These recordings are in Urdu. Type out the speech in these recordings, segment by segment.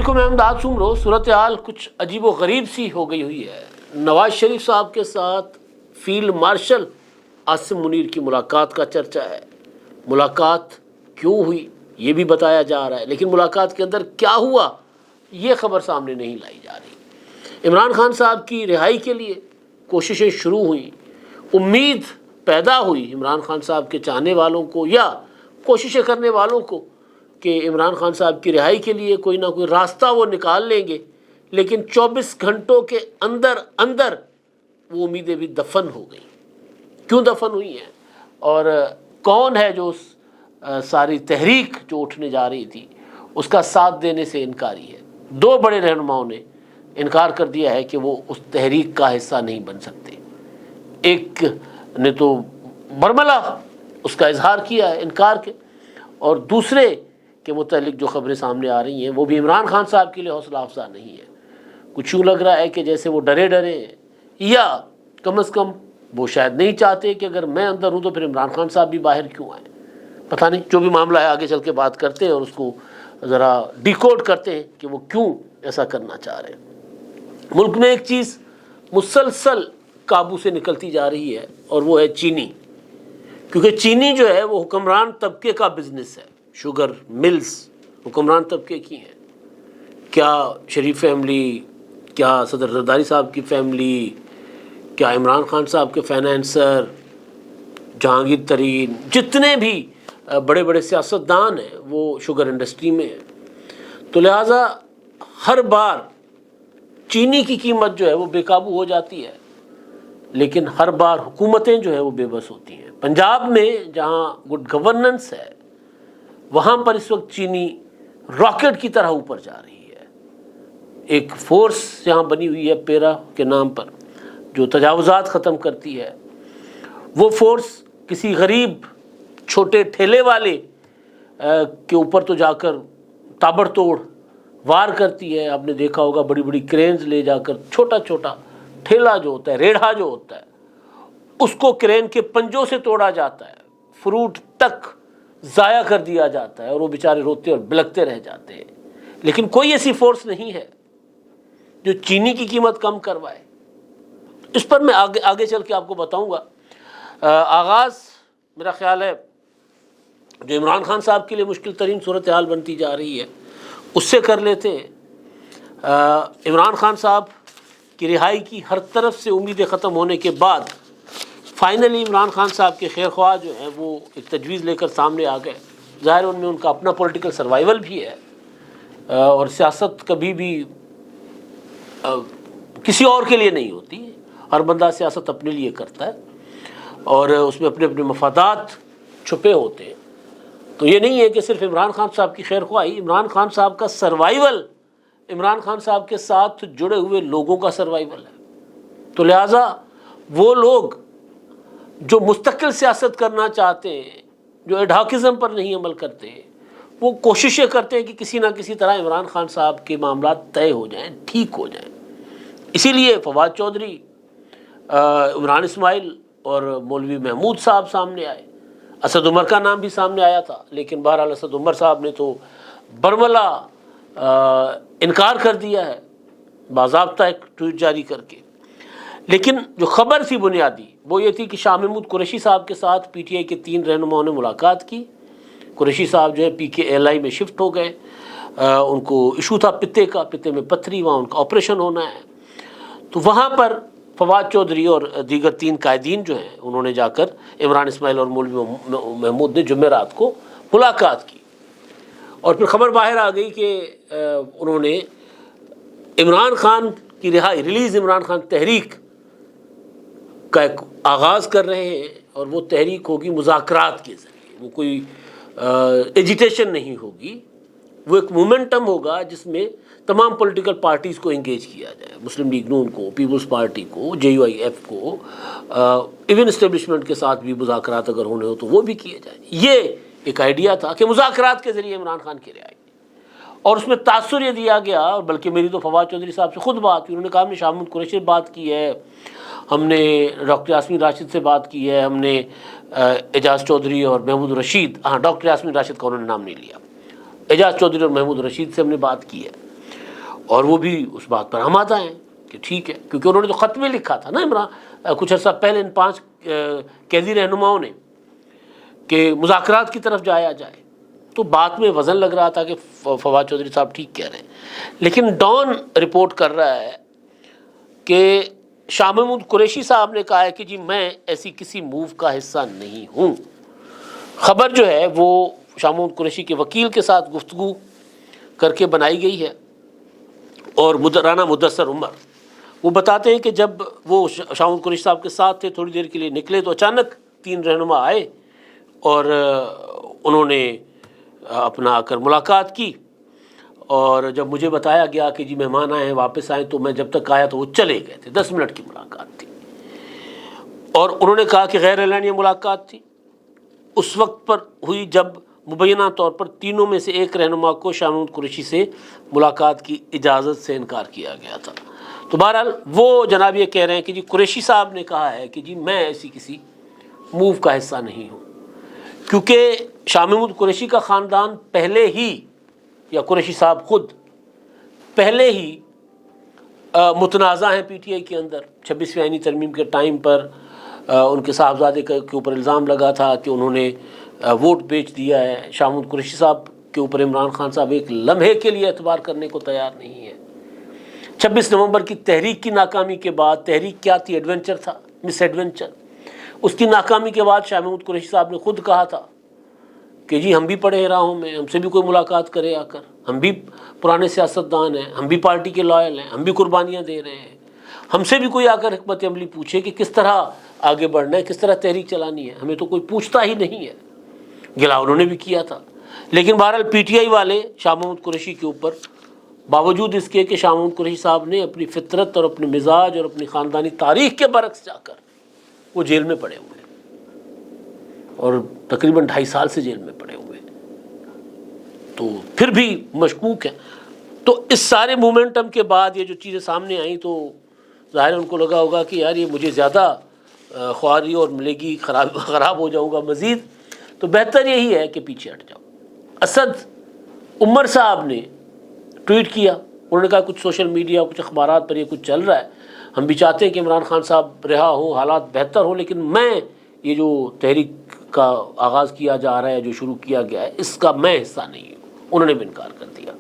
ملک میں امداد سمرو صورتحال کچھ عجیب و غریب سی ہو گئی ہوئی ہے۔ نواز شریف صاحب کے ساتھ فیلڈ مارشل عاصم منیر کی ملاقات کا چرچا ہے۔ ملاقات کیوں ہوئی یہ بھی بتایا جا رہا ہے، لیکن ملاقات کے اندر کیا ہوا یہ خبر سامنے نہیں لائی جا رہی۔ عمران خان صاحب کی رہائی کے لیے کوششیں شروع ہوئیں، امید پیدا ہوئی عمران خان صاحب کے چاہنے والوں کو یا کوششیں کرنے والوں کو کہ عمران خان صاحب کی رہائی کے لیے کوئی نہ کوئی راستہ وہ نکال لیں گے، لیکن 24 گھنٹوں کے اندر اندر وہ امیدیں بھی دفن ہو گئیں۔ کیوں دفن ہوئی ہیں اور کون ہے جو اس ساری تحریک جو اٹھنے جا رہی تھی اس کا ساتھ دینے سے انکاری ہے؟ دو بڑے رہنماؤں نے انکار کر دیا ہے کہ وہ اس تحریک کا حصہ نہیں بن سکتے۔ ایک نے تو برملا اس کا اظہار کیا ہے انکار کے، اور دوسرے کے متعلق جو خبریں سامنے آ رہی ہیں وہ بھی عمران خان صاحب کے لیے حوصلہ افزا نہیں ہے۔ کچھ یوں لگ رہا ہے کہ جیسے وہ ڈرے ہیں، یا کم از کم وہ شاید نہیں چاہتے کہ اگر میں اندر ہوں تو پھر عمران خان صاحب بھی باہر کیوں آئیں۔ پتہ نہیں، جو بھی معاملہ ہے آگے چل کے بات کرتے ہیں اور اس کو ذرا ڈیکوڈ کرتے ہیں کہ وہ کیوں ایسا کرنا چاہ رہے ہیں۔ ملک میں ایک چیز مسلسل قابو سے نکلتی جا رہی ہے اور وہ ہے چینی، کیونکہ چینی جو ہے وہ حکمران طبقے کا بزنس ہے۔ شوگر ملز حکمران طبقے کی ہیں۔ کیا شریف فیملی، کیا صدر زرداری صاحب کی فیملی، کیا عمران خان صاحب کے فائنینسر، جہانگیر ترین، جتنے بھی بڑے بڑے سیاستدان ہیں وہ شوگر انڈسٹری میں ہیں۔ تو لہٰذا ہر بار چینی کی قیمت جو ہے وہ بے قابو ہو جاتی ہے، لیکن ہر بار حکومتیں جو ہے وہ بے بس ہوتی ہیں۔ پنجاب میں جہاں گڈ گورننس ہے وہاں پر اس وقت چینی راکٹ کی طرح اوپر جا رہی ہے۔ ایک فورس یہاں بنی ہوئی ہے پیرا کے نام پر جو تجاوزات ختم کرتی ہے۔ وہ فورس کسی غریب چھوٹے ٹھیلے والے کے اوپر تو جا کر تابڑ توڑ وار کرتی ہے۔ آپ نے دیکھا ہوگا بڑی بڑی کرینز لے جا کر چھوٹا چھوٹا ٹھیلا جو ہوتا ہے، ریڑھا جو ہوتا ہے، اس کو کرین کے پنجوں سے توڑا جاتا ہے، فروٹ تک ضائع کر دیا جاتا ہے اور وہ بیچارے روتے اور بلکتے رہ جاتے ہیں۔ لیکن کوئی ایسی فورس نہیں ہے جو چینی کی قیمت کم کروائے۔ اس پر میں آگے چل کے آپ کو بتاؤں گا۔ آغاز میرا خیال ہے جو عمران خان صاحب کے لیے مشکل ترین صورتحال بنتی جا رہی ہے اس سے کر لیتے ہیں۔ عمران خان صاحب کی رہائی کی ہر طرف سے امیدیں ختم ہونے کے بعد فائنلی عمران خان صاحب کے خیر خواہ جو ہیں وہ ایک تجویز لے کر سامنے آ گئے۔ ظاہر ان میں ان کا اپنا پولیٹیکل سروائیول بھی ہے، اور سیاست کبھی بھی کسی اور کے لیے نہیں ہوتی، ہر بندہ سیاست اپنے لیے کرتا ہے اور اس میں اپنے اپنے مفادات چھپے ہوتے ہیں۔ تو یہ نہیں ہے کہ صرف عمران خان صاحب کی خیر خواہی، عمران خان صاحب کا سروائیول عمران خان صاحب کے ساتھ جڑے ہوئے لوگوں کا سروائیول ہے۔ تو لہٰذا وہ لوگ جو مستقل سیاست کرنا چاہتے ہیں، جو ایڈھاکزم پر نہیں عمل کرتے، وہ کوششیں کرتے ہیں کہ کسی نہ کسی طرح عمران خان صاحب کے معاملات طے ہو جائیں، ٹھیک ہو جائیں۔ اسی لیے فواد چودھری، عمران اسماعیل اور مولوی محمود صاحب سامنے آئے۔ اسد عمر کا نام بھی سامنے آیا تھا، لیکن بہرحال اسد عمر صاحب نے تو برملا انکار کر دیا ہے باضابطہ ایک ٹویٹ جاری کر کے۔ لیکن جو خبر تھی بنیادی وہ یہ تھی کہ شاہ محمود قریشی صاحب کے ساتھ پی ٹی آئی کے 3 رہنماؤں نے ملاقات کی۔ قریشی صاحب جو ہے پی کے ایل آئی میں شفٹ ہو گئے، ان کو ایشو تھا پتے کا، پتے میں پتھری، وہاں ان کا آپریشن ہونا ہے۔ تو وہاں پر فواد چودھری اور دیگر 3 قائدین جو ہیں انہوں نے جا کر عمران اسماعیل اور مولوی محمود نے جمعرات کو ملاقات کی، اور پھر خبر باہر آ گئی کہ انہوں نے عمران خان کی رہائی، ریلیز عمران خان تحریک کا ایک آغاز کر رہے ہیں، اور وہ تحریک ہوگی مذاکرات کے ذریعے، وہ کوئی ایجیٹیشن نہیں ہوگی، وہ ایک مومنٹم ہوگا جس میں تمام پولیٹیکل پارٹیز کو انگیج کیا جائے، مسلم لیگ نون کو، پیپلز پارٹی کو، جے یو آئی ایف کو، ایون اسٹیبلشمنٹ کے ساتھ بھی مذاکرات اگر ہونے ہو تو وہ بھی کیے جائیں۔ یہ ایک آئیڈیا تھا کہ مذاکرات کے ذریعے عمران خان کی رہائی، اور اس میں تاثر یہ دیا گیا، اور بلکہ میری تو فواد چودھری صاحب سے خود بات ہوئی، انہوں نے کہا ہم نے شاہ محمود قریشی سے بات کی ہے، ہم نے ڈاکٹر یاسمین راشد سے بات کی ہے، ہم نے اعجاز چودھری اور محمود رشید، ڈاکٹر یاسمین راشد کا انہوں نے نام نہیں لیا، اعجاز چودھری اور محمود رشید سے ہم نے بات کی ہے۔ اور وہ بھی اس بات پر آمادہ ہیں کہ ٹھیک ہے، کیونکہ انہوں نے تو خط میں لکھا تھا نا عمران کچھ عرصہ پہلے ان 5 قیدی رہنماؤں نے کہ مذاکرات کی طرف جایا جائے، تو بات میں وزن لگ رہا تھا کہ فواد چودھری صاحب ٹھیک کہہ رہے ہیں. لیکن ڈان رپورٹ کر رہا ہے کہ شاہ محمود قریشی صاحب نے کہا ہے کہ جی میں ایسی کسی موو کا حصہ نہیں ہوں. خبر جو ہے وہ شاہ محمود قریشی کے وکیل کے ساتھ گفتگو کر کے بنائی گئی ہے، اور رانا مدثر عمر وہ بتاتے ہیں کہ جب وہ شاہ محمود قریشی صاحب کے ساتھ تھے، تھوڑی دیر کے لیے نکلے تو اچانک 3 رہنما آئے اور انہوں نے اپنا آ کر ملاقات کی، اور جب مجھے بتایا گیا کہ جی مہمان آئے ہیں واپس آئیں، تو میں جب تک آیا تو وہ چلے گئے تھے. 10 منٹ کی ملاقات تھی، اور انہوں نے کہا کہ غیر اعلانیہ ملاقات تھی، اس وقت پر ہوئی جب مبینہ طور پر تینوں میں سے ایک رہنما کو شاہ محمود قریشی سے ملاقات کی اجازت سے انکار کیا گیا تھا. تو بہرحال وہ جناب یہ کہہ رہے ہیں کہ جی قریشی صاحب نے کہا ہے کہ جی میں ایسی کسی موو کا حصہ نہیں ہوں، کیونکہ شاہ محمود قریشی کا خاندان پہلے ہی، یا قریشی صاحب خود پہلے ہی متنازع ہیں پی ٹی آئی کے اندر. 26ویں آئینی ترمیم کے ٹائم پر ان کے صاحبزادے کے اوپر الزام لگا تھا کہ انہوں نے ووٹ بیچ دیا ہے. شاہ محمود قریشی صاحب کے اوپر عمران خان صاحب ایک لمحے کے لیے اعتبار کرنے کو تیار نہیں ہے. 26 نومبر کی تحریک کی ناکامی کے بعد، تحریک کیا تھی؟ ایڈونچر تھا، مس ایڈونچر. اس کی ناکامی کے بعد شاہ محمود قریشی صاحب نے خود کہا تھا کہ جی ہم بھی پڑے راہوں میں، ہم سے بھی کوئی ملاقات کرے آ کر، ہم بھی پرانے سیاستدان ہیں، ہم بھی پارٹی کے لائل ہیں، ہم بھی قربانیاں دے رہے ہیں، ہم سے بھی کوئی آ کر حکمت عملی پوچھے کہ کس طرح آگے بڑھنا ہے، کس طرح تحریک چلانی ہے، ہمیں تو کوئی پوچھتا ہی نہیں ہے. گلا انہوں نے بھی کیا تھا. لیکن بہرحال پی ٹی آئی والے شاہ محمود قریشی کے اوپر، باوجود اس کے کہ شاہ محمود قریشی صاحب نے اپنی فطرت اور اپنے مزاج اور اپنی خاندانی تاریخ کے برعکس جا کر وہ جیل میں پڑے ہوئے، اور تقریباً 2.5 سال سے جیل میں پڑے ہوئے، تو پھر بھی مشکوک ہیں. تو اس سارے مومنٹم کے بعد یہ جو چیزیں سامنے آئیں تو ظاہر ان کو لگا ہوگا کہ یار یہ مجھے زیادہ خواری اور ملے گی، خراب ہو جاؤں گا مزید، تو بہتر یہی ہے کہ پیچھے ہٹ جاؤ. اسد عمر صاحب نے ٹویٹ کیا، انہوں نے کہا کچھ سوشل میڈیا کچھ اخبارات پر یہ کچھ چل رہا ہے، ہم بھی چاہتے ہیں کہ عمران خان صاحب رہا ہوں، حالات بہتر ہوں، لیکن میں یہ جو تحریک کا آغاز کیا جا رہا ہے، جو شروع کیا گیا ہے، اس کا میں حصہ نہیں ہوں. انہوں نے بھی انکار کر دیا.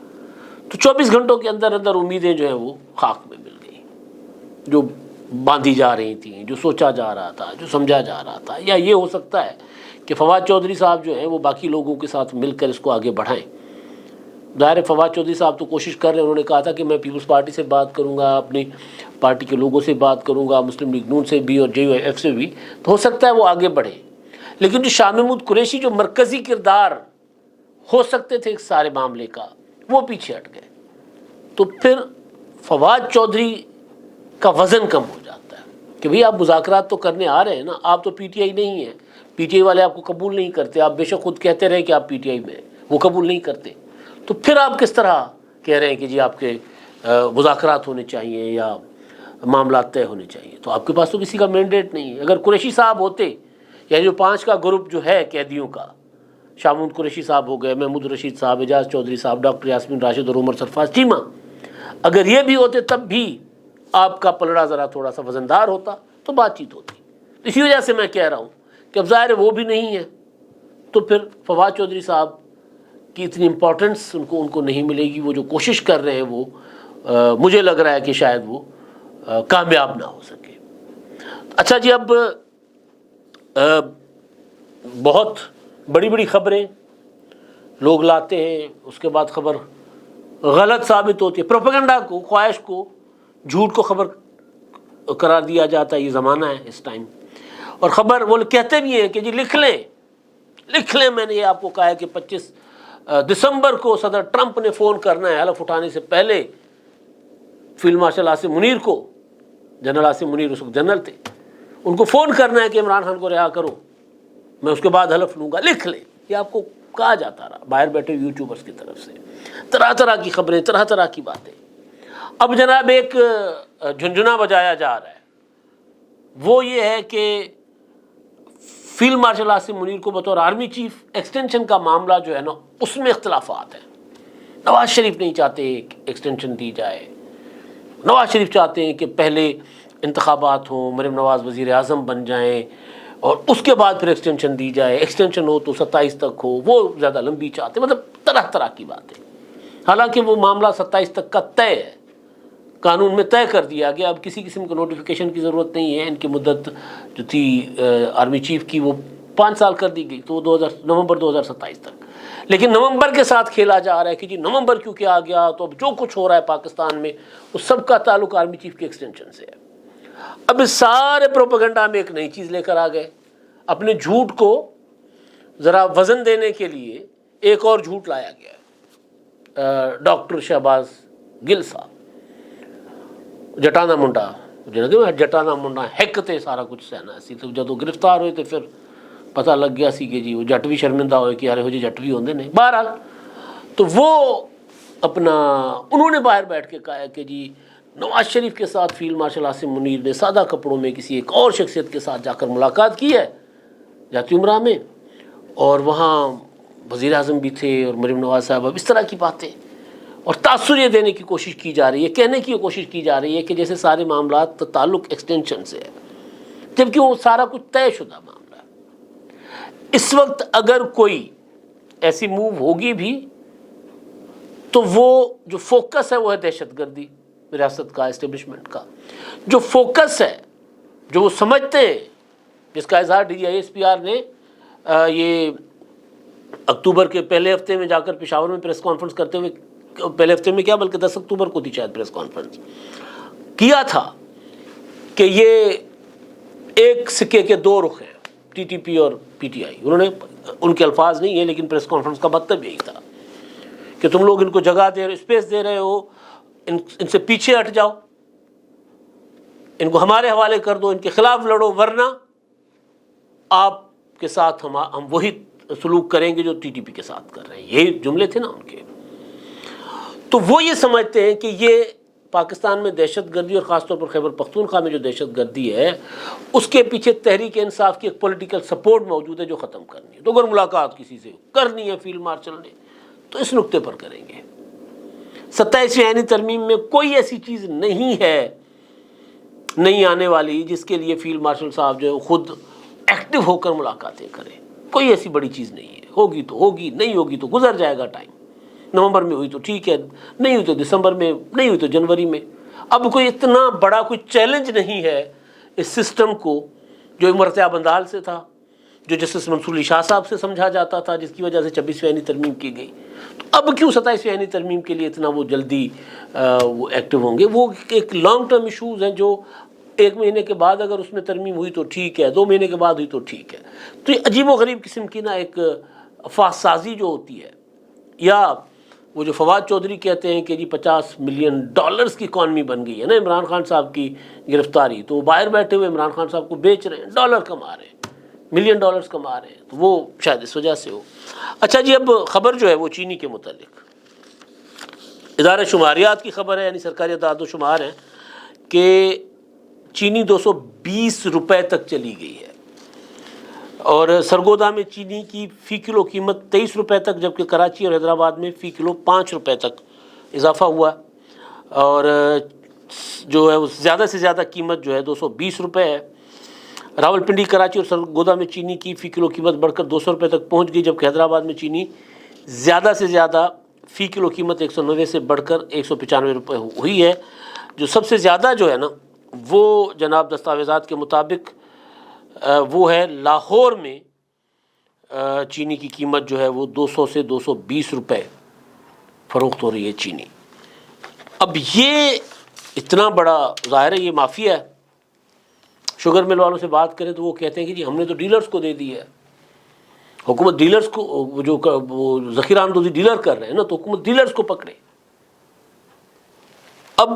تو 24 گھنٹوں کے اندر اندر امیدیں جو ہیں وہ خاک میں مل گئی، جو باندھی جا رہی تھیں، جو سوچا جا رہا تھا، جو سمجھا جا رہا تھا. یا یہ ہو سکتا ہے کہ فواد چودھری صاحب جو ہیں وہ باقی لوگوں کے ساتھ مل کر اس کو آگے بڑھائیں. ظاہر فواد چودھری صاحب تو کوشش کر رہے ہیں، انہوں نے کہا تھا کہ میں پیپلز پارٹی سے بات کروں گا، اپنی پارٹی کے لوگوں سے بات کروں گا، مسلم لیگ نون سے بھی اور جے یو ایف سے بھی، تو ہو سکتا ہے وہ آگے بڑھے. لیکن جو شاہ محمود قریشی جو مرکزی کردار ہو سکتے تھے اس سارے معاملے کا، وہ پیچھے ہٹ گئے. تو پھر فواد چودھری کا وزن کم ہو جاتا ہے کہ بھئی آپ مذاکرات تو کرنے آ رہے ہیں نا، آپ تو پی ٹی آئی نہیں ہیں، پی ٹی آئی والے آپ کو قبول نہیں کرتے، آپ بے شک خود کہتے رہے کہ آپ پی ٹی آئی میں، وہ قبول نہیں کرتے. تو پھر آپ کس طرح کہہ رہے ہیں کہ جی آپ کے مذاکرات ہونے چاہیے یا معاملات طے ہونے چاہیے؟ تو آپ کے پاس تو کسی کا مینڈیٹ نہیں ہے. اگر قریشی صاحب ہوتے، یا جو 5 کا گروپ جو ہے قیدیوں کا، شاہ محمود قریشی صاحب ہو گئے، محمود رشید صاحب، اعجاز چودھری صاحب، ڈاکٹر یاسمین راشد اور عمر سرفراز چیمہ، اگر یہ بھی ہوتے تب بھی آپ کا پلڑا ذرا تھوڑا سا وزندار ہوتا تو بات چیت ہوتی. اسی وجہ سے میں کہہ رہا ہوں کہ اب ظاہر ہے وہ بھی نہیں ہے، تو پھر فواد چودھری صاحب کی اتنی امپورٹنس ان کو نہیں ملے گی. وہ جو کوشش کر رہے ہیں وہ مجھے لگ رہا ہے کہ شاید وہ کامیاب نہ ہو سکے. اچھا جی، اب بہت بڑی بڑی خبریں لوگ لاتے ہیں، اس کے بعد خبر غلط ثابت ہوتی ہے. پروپیگنڈا کو، خواہش کو، جھوٹ کو خبر قرار دیا جاتا ہے. یہ زمانہ ہے اس ٹائم. اور خبر وہ کہتے بھی ہیں کہ جی لکھ لیں. میں نے یہ آپ کو کہا ہے کہ 25 دسمبر کو صدر ٹرمپ نے فون کرنا ہے حلف اٹھانے سے پہلے فیلڈ مارشل عاصم منیر کو. جنرل عاصم منیر اس وقت جنرل تھے، ان کو فون کرنا ہے کہ عمران خان کو رہا کرو، میں اس کے بعد حلف لوں گا. لکھ لیں. یہ آپ کو کہا جاتا رہا باہر بیٹھے یوٹیوبرز کی طرف سے، طرح طرح کی خبریں، طرح طرح کی باتیں. اب جناب ایک جھنجھنا بجایا جا رہا ہے، وہ یہ ہے کہ فیلڈ مارشل عاصم منیر کو بطور آرمی چیف ایکسٹینشن کا معاملہ جو ہے نا، اس میں اختلافات ہیں. نواز شریف نہیں چاہتے کہ ایکسٹینشن دی جائے. نواز شریف چاہتے ہیں کہ پہلے انتخابات ہوں, مریم نواز وزیر اعظم بن جائیں اور اس کے بعد پھر ایکسٹینشن دی جائے. ایکسٹینشن ہو تو 27 تک ہو, وہ زیادہ لمبی چاہتے ہیں. مطلب طرح طرح کی باتیں. حالانکہ وہ معاملہ 27 تک کا طے ہے, قانون میں طے کر دیا گیا. اب کسی قسم کے نوٹیفیکیشن کی ضرورت نہیں ہے. ان کی مدت جو تھی آرمی چیف کی وہ 5 سال کر دی گئی, تو نومبر 2027 تک. لیکن نومبر کے ساتھ کھیلا جا رہا ہے کہ جی نومبر کیوں کیا گیا, تو اب جو کچھ ہو رہا ہے پاکستان میں اس سب کا تعلق آرمی چیف کی ایکسٹینشن سے ہے. اب اس سارے پروپیگنڈا میں ایک نئی چیز لے کر آ گئے. اپنے جھوٹ کو ذرا وزن دینے کے لیے ایک اور جھوٹ لایا گیا ہے. ڈاکٹر شہباز گل صاحب جٹانا منڈا, جٹانا منڈا ہیکتے سارا کچھ سہنا سی, تو جدو گرفتار ہوئے تو پھر پتہ لگ گیا سی کہ جی وہ جٹ بھی شرمندہ ہوئے کہ یار ہو جی جٹ بھی ہوندے نہیں. بہرحال تو وہ اپنا انہوں نے باہر بیٹھ کے کہا کہ جی نواز شریف کے ساتھ فیلڈ مارشل عاصم منیر نے سادہ کپڑوں میں کسی ایک اور شخصیت کے ساتھ جا کر ملاقات کی ہے جاتی عمرہ میں, اور وہاں وزیر اعظم بھی تھے اور مریم نواز صاحب. اب اس طرح کی باتیں اور تاثر یہ دینے کی کوشش کی جا رہی ہے, کہنے کی کوشش کی جا رہی ہے کہ جیسے سارے معاملات تعلق ایکسٹینشن سے ہے, جبکہ وہ سارا کچھ طے شدہ معاملہ ہے. اس وقت اگر کوئی ایسی موو ہوگی بھی تو وہ جو فوکس ہے وہ ہے دہشت گردی ریاست کا, اسٹیبلشمنٹ کا. جو فوکس ہے, جو وہ سمجھتے ہیں, جس کا اظہار D G I S P R نے یہ اکتوبر کے پہلے ہفتے میں جا کر پشاور میں پریس کانفرنس کرتے ہوئے, پہلے ہفتے میں کیا بلکہ 10 اکتوبر کو تھی شاید پریس کانفرنس کیا تھا, کہ یہ ایک سکے کے دو رخ ہیں, ٹی ٹی پی اور پی ٹی آئی. انہوں نے, ان کے الفاظ نہیں ہیں لیکن پریس کانفرنس کا مطلب یہی تھا کہ تم لوگ ان کو جگہ دے رہے, اسپیس دے رہے ہو, ان سے پیچھے ہٹ جاؤ, ان کو ہمارے حوالے کر دو, ان کے خلاف لڑو, ورنہ آپ کے ساتھ ہم وہی سلوک کریں گے جو ٹی ٹی پی کے ساتھ کر رہے ہیں. یہی جملے تھے نا ان کے. تو وہ یہ سمجھتے ہیں کہ یہ پاکستان میں دہشت گردی, اور خاص طور پر خیبر پختونخوا میں جو دہشت گردی ہے, اس کے پیچھے تحریک انصاف کی ایک پولیٹیکل سپورٹ موجود ہے جو ختم کرنی ہے. تو اگر ملاقات کسی سے کرنی ہے فیلڈ مارشل نے تو اس نقطے پر کریں گے. 27ویں آئینی ترمیم میں کوئی ایسی چیز نہیں ہے نہیں آنے والی جس کے لیے فیلڈ مارشل صاحب جو ہے خود ایکٹیو ہو کر ملاقاتیں کریں. کوئی ایسی بڑی چیز نہیں ہے. ہوگی تو ہوگی, نہیں ہوگی تو گزر جائے گا ٹائم. نومبر میں ہوئی تو ٹھیک ہے, نہیں ہوئی تو دسمبر میں, نہیں ہوئی تو جنوری میں. اب کوئی اتنا بڑا کوئی چیلنج نہیں ہے اس سسٹم کو جو امرتیاب اندال سے تھا, جو جسٹس منصور علی شاہ صاحب سے سمجھا جاتا تھا, جس کی وجہ سے 26ویں آئینی ترمیم کی گئی. تو اب کیوں 27ویں آئینی ترمیم کے لیے اتنا وہ جلدی وہ ایکٹیو ہوں گے؟ وہ ایک لانگ ٹرم ایشوز ہیں جو 1 مہینے کے بعد اگر اس میں ترمیم ہوئی تو ٹھیک ہے, 2 مہینے کے بعد ہوئی تو ٹھیک ہے. تو یہ عجیب و غریب قسم کی نا ایک افواہ سازی جو ہوتی ہے, یا وہ جو فواد چودھری کہتے ہیں کہ جی $50 ملین کی اکانومی بن گئی ہے نا عمران خان صاحب کی گرفتاری, تو وہ باہر بیٹھے ہوئے عمران خان صاحب کو بیچ رہے ہیں, ڈالر کما رہے ہیں, $1 ملین کما رہے ہیں. تو وہ شاید اس وجہ سے ہو. اچھا جی, اب خبر جو ہے وہ چینی کے متعلق ادارہ شماریات کی خبر ہے, یعنی سرکاری اعداد و شمار ہیں کہ چینی 220 روپے تک چلی گئی ہے, اور سرگودا میں چینی کی فی کلو قیمت 23 روپے تک, جبکہ کراچی اور حیدرآباد میں فی کلو 5 روپے تک اضافہ ہوا, اور جو ہے زیادہ سے زیادہ قیمت جو ہے 220 روپے ہے. راولپنڈی, کراچی اور سرگودا میں چینی کی فی کلو قیمت بڑھ کر 200 روپے تک پہنچ گئی, جبکہ حیدرآباد میں چینی زیادہ سے زیادہ فی کلو قیمت 190 سے بڑھ کر 195 روپے ہوئی ہے. جو سب سے زیادہ جو ہے نا وہ جناب دستاویزات کے مطابق وہ ہے لاہور میں چینی کی قیمت جو ہے وہ 200 سے 220 روپے فروخت ہو رہی ہے چینی. اب یہ اتنا بڑا ظاہر ہے یہ مافیا ہے. شوگر مل والوں سے بات کریں تو وہ کہتے ہیں کہ جی ہم نے تو ڈیلرز کو دے دی ہے, حکومت ڈیلرز کو جو ذخیرہ اندوزی ڈیلر کر رہے ہیں نا, تو حکومت ڈیلرز کو پکڑے. اب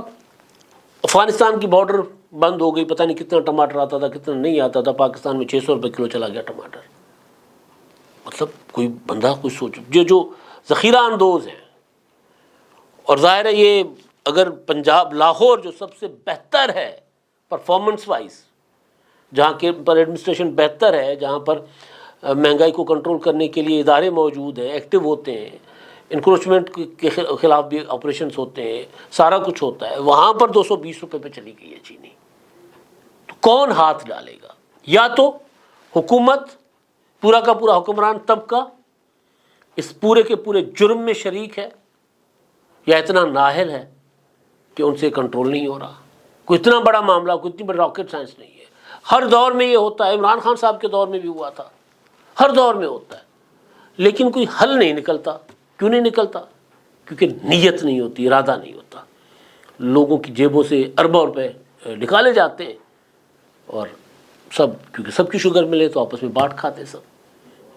افغانستان کی بارڈر بند ہو گئی, پتہ نہیں کتنا ٹماٹر آتا تھا کتنا نہیں آتا تھا, پاکستان میں 600 روپے کلو چلا گیا ٹماٹر. مطلب کوئی بندہ کوئی سوچ, جو ذخیرہ اندوز ہیں, اور ظاہر ہے یہ اگر پنجاب لاہور جو سب سے بہتر ہے پرفارمنس وائز, جہاں کے پر ایڈمنسٹریشن بہتر ہے, جہاں پر مہنگائی کو کنٹرول کرنے کے لیے ادارے موجود ہیں, ایکٹیو ہوتے ہیں, انکروچمنٹ کے خلاف بھی آپریشنس ہوتے ہیں، سارا کچھ ہوتا ہے، وہاں پر 220 روپے پہ چلی گئی ہے چینی. تو کون ہاتھ ڈالے گا؟ یا تو حکومت، پورا کا پورا حکمران طبقہ اس پورے کے پورے جرم میں شریک ہے، یا اتنا نااہل ہے کہ ان سے کنٹرول نہیں ہو رہا. کوئی اتنا بڑا معاملہ، کوئی اتنی بڑی راکٹ سائنس نہیں ہے. ہر دور میں یہ ہوتا ہے، عمران خان صاحب کے دور میں بھی ہوا تھا، ہر دور میں ہوتا ہے، لیکن کوئی حل نہیں نکلتا. کیوں نہیں نکلتا؟ کیونکہ نیت نہیں ہوتی، ارادہ نہیں ہوتا. لوگوں کی جیبوں سے اربوں روپے نکالے جاتے ہیں، اور سب کیونکہ سب کی شوگر ملے تو آپس میں بانٹ کھاتے سب.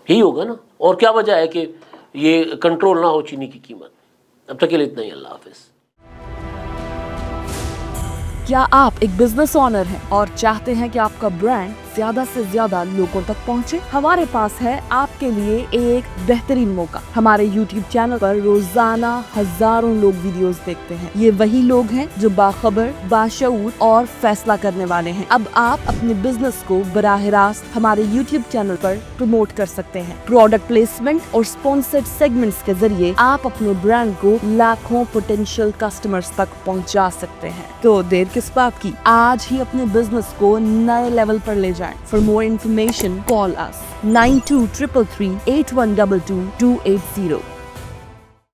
یہی ہوگا نا. اور کیا وجہ ہے کہ یہ کنٹرول نہ ہو چینی کی قیمت؟ اب تک کے لیے اتنا ہی. اللہ حافظ. کیا آپ ایک بزنس اونر ہیں اور چاہتے ہیں کہ آپ کا برانڈ زیادہ سے زیادہ لوگوں تک پہنچے؟ ہمارے پاس ہے آپ کے لیے ایک بہترین موقع. ہمارے یوٹیوب چینل پر روزانہ ہزاروں لوگ ویڈیوز دیکھتے ہیں. یہ وہی لوگ ہیں جو باخبر، باشعور اور فیصلہ کرنے والے ہیں. اب آپ اپنے بزنس کو براہ راست ہمارے یوٹیوب چینل پر پروموٹ کر سکتے ہیں. پروڈکٹ پلیسمنٹ اور اسپانسرڈ سیگمنٹس کے ذریعے آپ اپنے برانڈ کو لاکھوں پوٹینشیل کسٹمرز تک پہنچا سکتے ہیں. تو دیر کس بات کی؟ آج ہی اپنے بزنس کو نئے لیول پر لے جائیں. For more information, call us 923338122280.